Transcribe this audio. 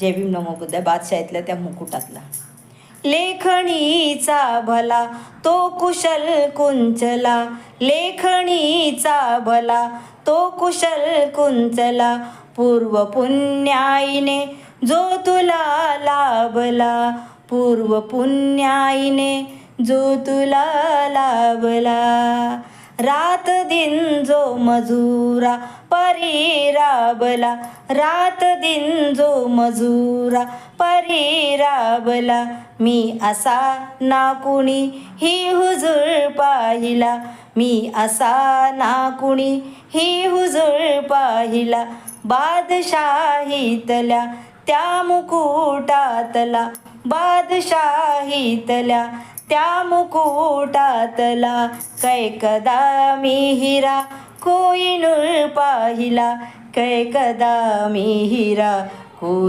जय भीम नमो बुद्धाय बादशाहीतल्या त्या मुकुटातला. लेखणीचा भला तो कुशल कुंचला, लेखणीचा भला तो कुशल कुंचला, पूर्व पुण्याईने जो तुला लाभला, पूर्व पुण्याईने जो तुला लाभला. रात दिन जो मजुरा परी राबला, रात दिन जो मजुरा परी राबला, मी असा ना कुणी ही हुजूर पाहिला, मी असा ना कुणी ही हुजूर पाहिला. बादशाहीतल्या त्या मुकुटातला, बादशाहीतल्या त्या मुकुटातला, कैकदा मी हिरा कोहिनूर पाहिला, कैकदा मी हिरा कोहिनूर